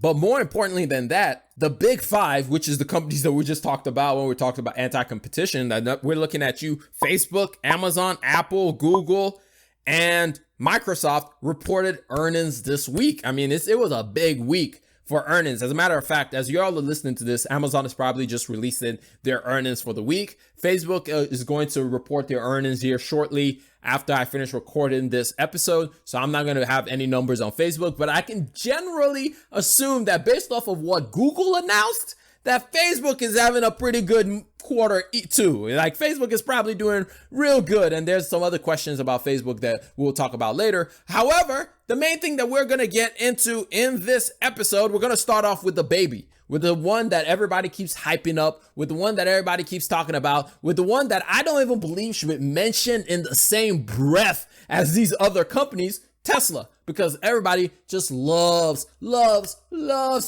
But more importantly than that, the big five, which is the companies that we just talked about when we talked about anti-competition, that we're looking at Facebook, Amazon, Apple, Google, and Microsoft reported earnings this week. I mean, it was a big week for earnings. As a matter of fact, as you all are listening to this, Amazon is probably just releasing their earnings for the week. Facebook is going to report their earnings here shortly after I finish recording this episode. So I'm not going to have any numbers on Facebook, but I can generally assume that based off of what Google announced, that Facebook is having a pretty good quarter too. Like, Facebook is probably doing real good. And there's some other questions about Facebook that we'll talk about later. However, the main thing that we're going to get into in this episode, we're going to start off with the baby, with the one that everybody keeps hyping up, with the one that everybody keeps talking about, with the one that I don't even believe should be mentioned in the same breath as these other companies, Tesla, because everybody just loves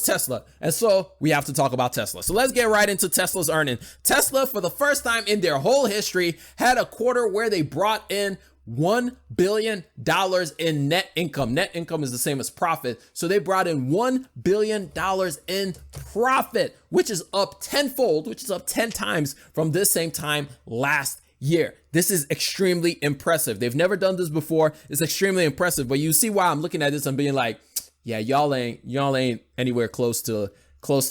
Tesla. And so we have to talk about Tesla. So let's get right into Tesla's earnings. Tesla, for the first time in their whole history, had a quarter where they brought in $1 billion in net income. Net income is the same as profit. So they brought in $1 billion in profit, which is up tenfold, which is up 10 times from this same time last year. This is extremely impressive. They've never done this before. It's extremely impressive, but you see why I'm looking at this and being like, yeah, y'all ain't anywhere close to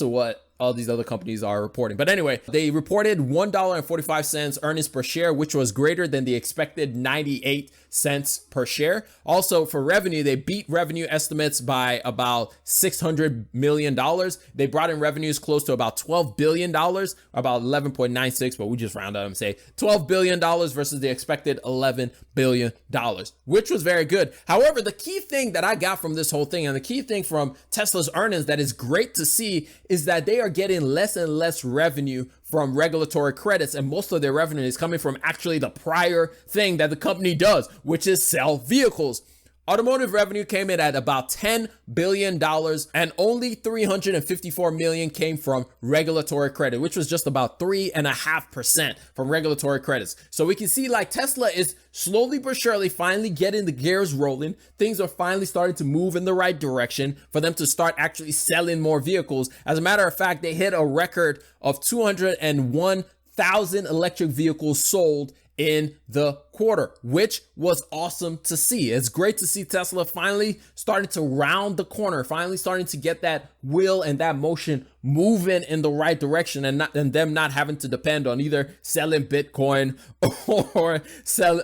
what all these other companies are reporting. But anyway, they reported $1.45 earnings per share, which was greater than the expected 98 cents per share. Also, for revenue, they beat revenue estimates by about $600 million. They brought in revenues close to about $12 billion, about 11.96, but we just round up and say $12 billion versus the expected $11 billion, which was very good. However, the key thing that I got from this whole thing, and the key thing from Tesla's earnings that is great to see, is that they are getting less and less revenue from regulatory credits, and most of their revenue is coming from actually the prior thing that the company does, which is sell vehicles. Automotive revenue came in at about $10 billion, and only $354 million came from regulatory credit, which was just about 3.5% from regulatory credits. So we can see like Tesla is slowly but surely finally getting the gears rolling. Things are finally starting to move in the right direction for them to start actually selling more vehicles. As a matter of fact, they hit a record of 201,000 electric vehicles sold in the quarter, which was awesome to see. It's great to see Tesla finally starting to round the corner, finally starting to get that wheel and that motion moving in the right direction, and them not having to depend on either selling Bitcoin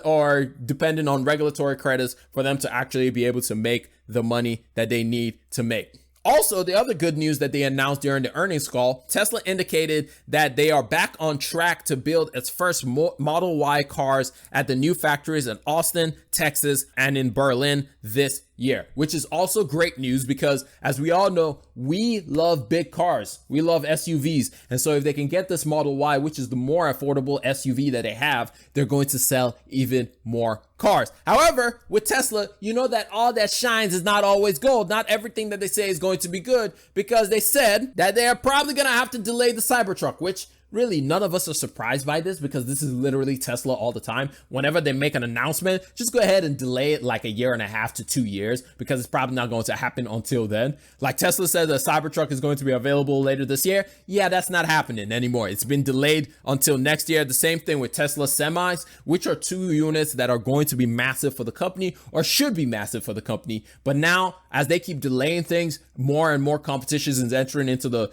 or depending on regulatory credits for them to actually be able to make the money that they need to make. Also, the other good news that they announced during the earnings call, Tesla indicated that they are back on track to build its first Model Y cars at the new factories in Austin, Texas, and in Berlin this year, which is also great news because, as we all know, we love big cars. We love SUVs. And so if they can get this Model Y, which is the more affordable SUV that they have, they're going to sell even more cars. However, with Tesla, you know that all that shines is not always gold. Not everything that they say is going to be good, because they said that they are probably going to have to delay the Cybertruck, which really none of us are surprised by this, because this is literally Tesla all the time. Whenever they make an announcement, just go ahead and delay it like 1.5 to 2 years, because it's probably not going to happen until then. Like Tesla said, the Cybertruck is going to be available later this year. Yeah, that's not happening anymore. It's been delayed until next year. The same thing with Tesla semis, which are 2 units that are going to be massive for the company, or should be massive for the company. But now, as they keep delaying things, more and more competition is entering into the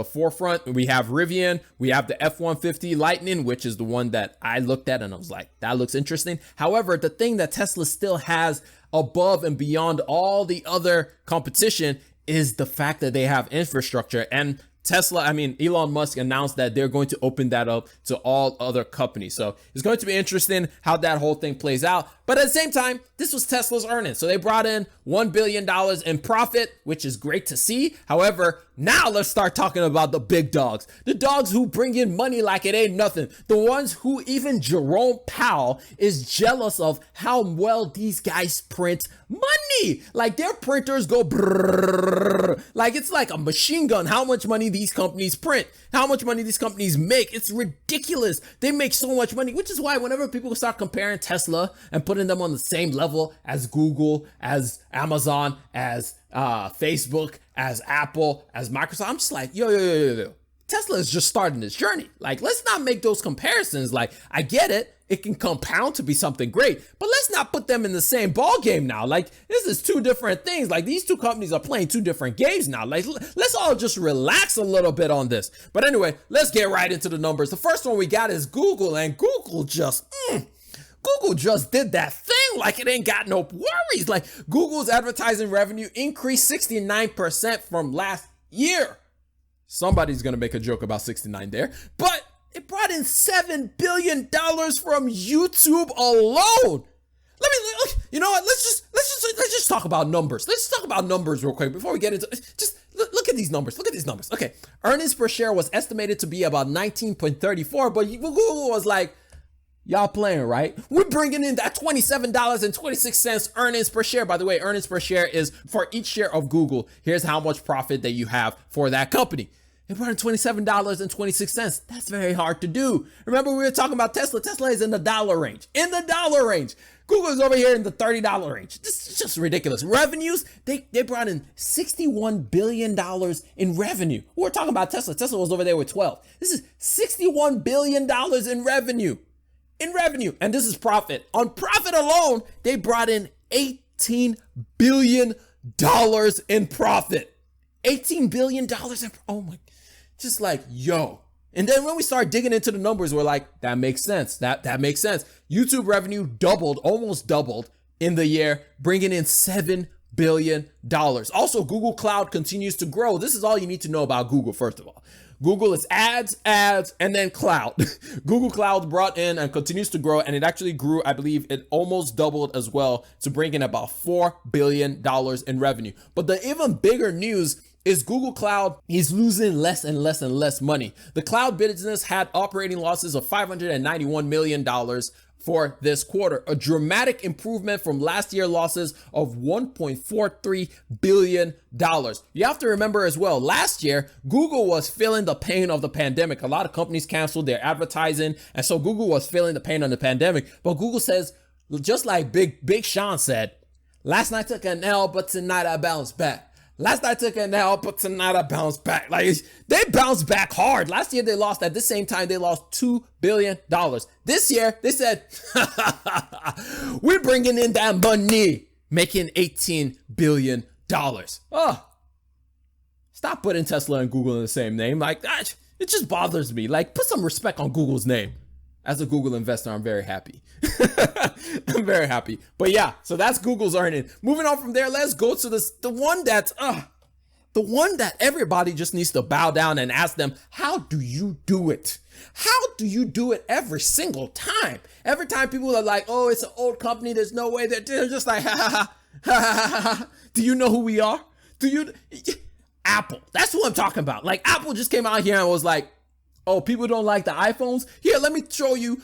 forefront. We have Rivian, we have the F-150 Lightning, which is the one that I looked at and I was like, that looks interesting. However, the thing that Tesla still has above and beyond all the other competition is the fact that they have infrastructure. And Elon Musk announced that they're going to open that up to all other companies. So it's going to be interesting how that whole thing plays out. But at the same time, this was Tesla's earnings. So they brought in $1 billion in profit, which is great to see. However, now let's start talking about the big dogs, the dogs who bring in money like it ain't nothing. The ones who even Jerome Powell is jealous of how well these guys print money. Like their printers go brrrr, like it's like a machine gun. How much money these companies print, how much money these companies make. It's ridiculous. They make so much money, which is why whenever people start comparing Tesla and putting them on the same level as Google, as Amazon, as Facebook, as Apple, as Microsoft, I'm just like, yo. Tesla is just starting this journey. Like, let's not make those comparisons. Like, I get it. It can compound to be something great, but let's not put them in the same ball game now. Like, this is two different things. Like, these two companies are playing two different games now. Like, let's all just relax a little bit on this. But anyway, let's get right into the numbers. The first one we got is Google, and Google just did that thing like it ain't got no worries. Like, Google's advertising revenue increased 69% from last year. Somebody's going to make a joke about 69 there, but it brought in $7 billion from YouTube alone. You know what? Let's just talk about numbers. Let's talk about numbers real quick before we get into just look at these numbers. Look at these numbers. Okay. Earnings per share was estimated to be about 19.34, but Google was like, y'all playing, right? We're bringing in that $27.26 earnings per share. By the way, earnings per share is for each share of Google. Here's how much profit that you have for that company. They brought in $27.26. That's very hard to do. Remember, we were talking about Tesla. Tesla is in the dollar range. Google is over here in the $30 range. This is just ridiculous. Revenues, they brought in $61 billion in revenue. We're talking about Tesla. Tesla was over there with 12. This is $61 billion in revenue. And this is profit. On profit alone, they brought in $18 billion in profit. $18 billion oh my, just like, yo. And then when we start digging into the numbers, we're like, that makes sense. That makes sense. YouTube revenue almost doubled in the year, bringing in $7 billion. Also, Google Cloud continues to grow. This is all you need to know about Google, first of all. Google is ads, and then cloud. Google Cloud brought in and continues to grow, and it actually grew, I believe it almost doubled as well to bring in about $4 billion in revenue. But the even bigger news is Google Cloud is losing less and less money. The cloud business had operating losses of $591 million for this quarter, a dramatic improvement from last year's losses of $1.43 billion. You have to remember as well, last year, Google was feeling the pain of the pandemic. A lot of companies canceled their advertising, and so Google was feeling the pain of the pandemic. But Google says, just like Big Sean said, last night took an L, but tonight I bounced back. Last night took an L, but tonight I bounced back. Like, they bounced back hard. Last year they lost, at the same time, they lost $2 billion. This year, they said, we're bringing in that money, making $18 billion. Oh, stop putting Tesla and Google in the same name. Like, that, it just bothers me. Like, put some respect on Google's name. As a Google investor, I'm very happy. I'm very happy. But yeah, so that's Google's earning. Moving on from there, let's go to the one that everybody just needs to bow down and ask them, how do you do it? How do you do it every single time? Every time people are like, oh, it's an old company, there's no way, they're just like, ha. Do you know who we are? Apple, that's what I'm talking about. Like, Apple just came out here and was like, oh, people don't like the iPhones? Here, let me show you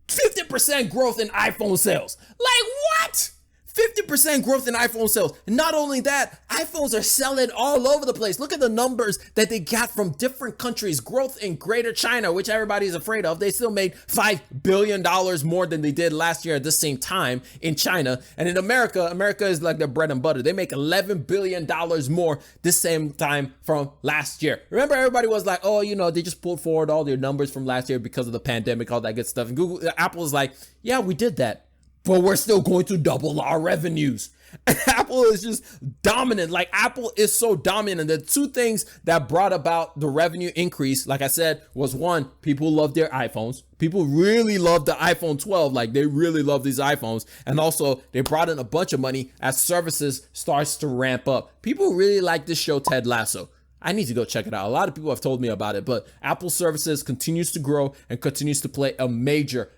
50% growth in iPhone sales. Like, what? 50% growth in iPhone sales. And not only that, iPhones are selling all over the place. Look at the numbers that they got from different countries. Growth in Greater China, which everybody is afraid of. They still made $5 billion more than they did last year at the same time in China. And in America is like their bread and butter. They make $11 billion more this same time from last year. Remember, everybody was like, oh, they just pulled forward all their numbers from last year because of the pandemic, all that good stuff. And Apple is like, yeah, we did that, but we're still going to double our revenues. And Apple is just dominant. Like, Apple is so dominant. The two things that brought about the revenue increase, like I said, was one, people love their iPhones. People really love the iPhone 12. Like, they really love these iPhones. And also, they brought in a bunch of money as services starts to ramp up. People really like this show, Ted Lasso. I need to go check it out. A lot of people have told me about it, but Apple services continues to grow and continues to play a major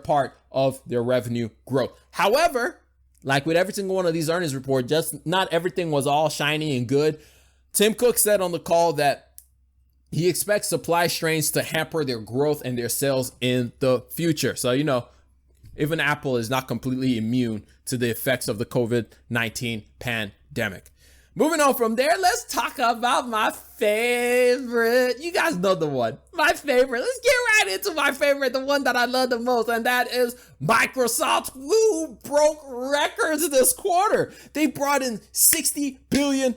part of their revenue growth. However, like with every single one of these earnings reports, just not everything was all shiny and good. Tim Cook said on the call that he expects supply strains to hamper their growth and their sales in the future. So, Even Apple is not completely immune to the effects of the COVID-19 pandemic. Moving on from there, let's talk about my favorite. You guys know the one. My favorite. Let's get right into my favorite, the one that I love the most, and that is Microsoft, who broke records this quarter. They brought in $60 billion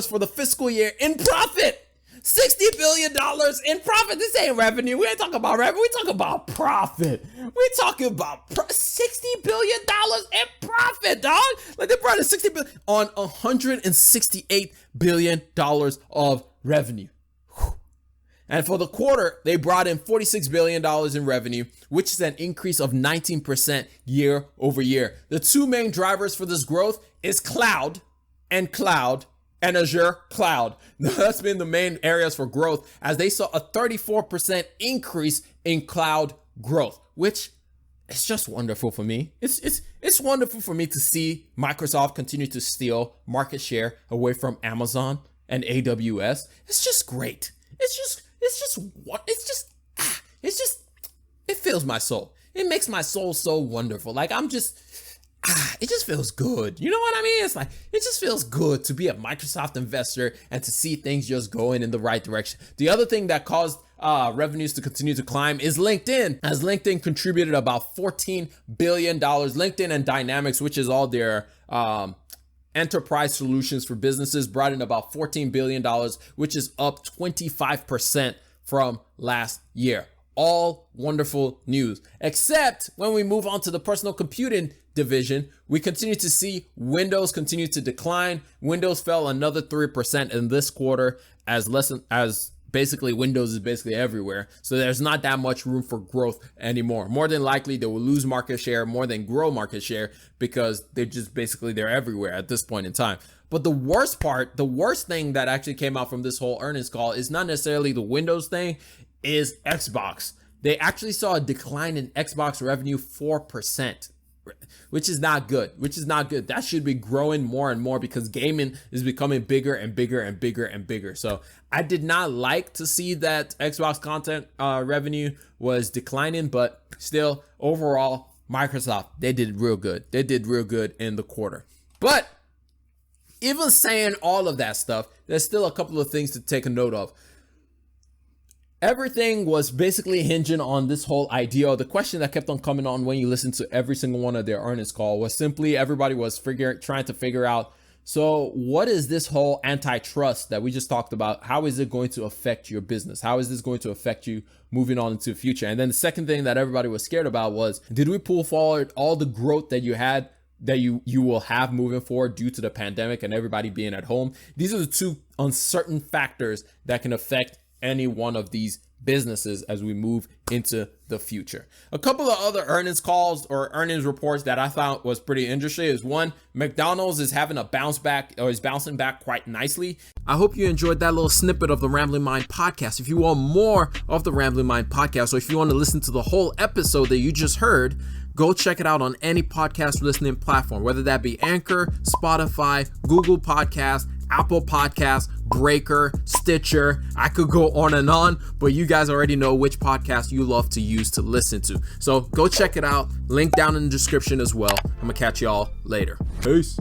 for the fiscal year in profit. $60 billion in profit. This ain't revenue. We ain't talking about revenue. We talking about profit. We talking about $60 billion in profit, dog. Like, they brought in $60 billion on $168 billion of revenue. Whew. And for the quarter, they brought in $46 billion in revenue, which is an increase of 19% year over year. The two main drivers for this growth is cloud and Azure cloud. That's been the main areas for growth, as they saw a 34% increase in cloud growth, which is just wonderful for me. It's wonderful for me to see Microsoft continue to steal market share away from Amazon and AWS. It's just great. It fills my soul. It makes my soul so wonderful. Like, it just feels good. You know what I mean? It's like, it just feels good to be a Microsoft investor and to see things just going in the right direction. The other thing that caused revenues to continue to climb is LinkedIn, as LinkedIn contributed about $14 billion. LinkedIn and Dynamics, which is all their enterprise solutions for businesses, brought in about $14 billion, which is up 25% from last year. All wonderful news, except when we move on to the personal computing division, we continue to see Windows continue to decline. Windows fell another 3% in this quarter, as basically Windows is basically everywhere. So there's not that much room for growth anymore. More than likely, they will lose market share more than grow market share, because they're everywhere at this point in time. But the worst thing that actually came out from this whole earnings call is not necessarily the Windows thing, is Xbox. They actually saw a decline in Xbox revenue 4%. Which is not good. That should be growing more and more, because gaming is becoming bigger and bigger and bigger and bigger. So I did not like to see that Xbox content revenue was declining, but still, overall, Microsoft, they did real good. They did real good in the quarter. But even saying all of that stuff, there's still a couple of things to take a note of. Everything was basically hinging on this whole idea. The question that kept on coming on when you listen to every single one of their earnings call was simply, everybody was trying to figure out, so what is this whole antitrust that we just talked about? How is it going to affect your business? How is this going to affect you moving on into the future? And then the second thing that everybody was scared about was, did we pull forward all the growth that you had, that you will have moving forward due to the pandemic and everybody being at home? These are the two uncertain factors that can affect any one of these businesses as we move into the future. A couple of other earnings calls or earnings reports that I thought was pretty interesting is, one, McDonald's is having a bounce back, or is bouncing back quite nicely. I hope you enjoyed that little snippet of the Rambling Mind podcast. If you want more of the Rambling Mind podcast, or if you want to listen to the whole episode that you just heard, go check it out on any podcast listening platform, whether that be Anchor, Spotify, Google Podcasts, Apple Podcasts, Breaker, Stitcher. I could go on, but you guys already know which podcast you love to use to listen to. So go check it out. Link down in the description as well. I'm gonna catch y'all later. Peace.